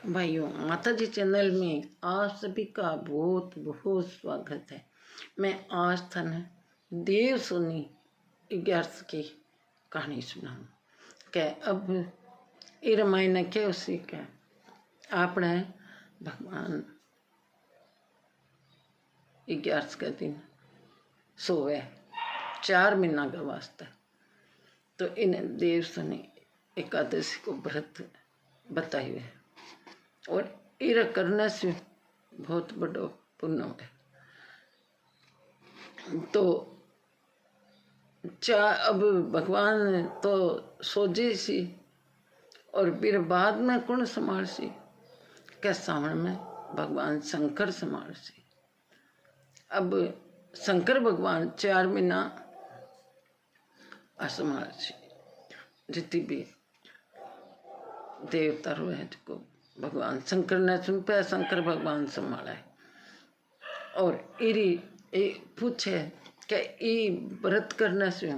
भाइयों, माता जी चैनल में आप सभी का बहुत बहुत स्वागत है। मैं आज थन देव सुनी 11 की कहानी सुनाऊं। क्या अब ये रामायण क्या उसी का आपने भगवान 11 का दिन सोवे 4 महीना का वास्ता, तो इन्हें देव सुनी एकादशी को व्रत बताए हुए और इरा करने से बहुत बड़ो पुण्य है। तो अब भगवान तो सोजी सी और फिर बाद में कौन संभाल सी के सामने में भगवान शंकर संभाल सी। अब शंकर भगवान 4 महीना असंभाल सी जितनी भी देवता रोए को भगवान शंकर ने सुन पे शंकर भगवान संभाला है। और इरी पूछे कि ई व्रत करने से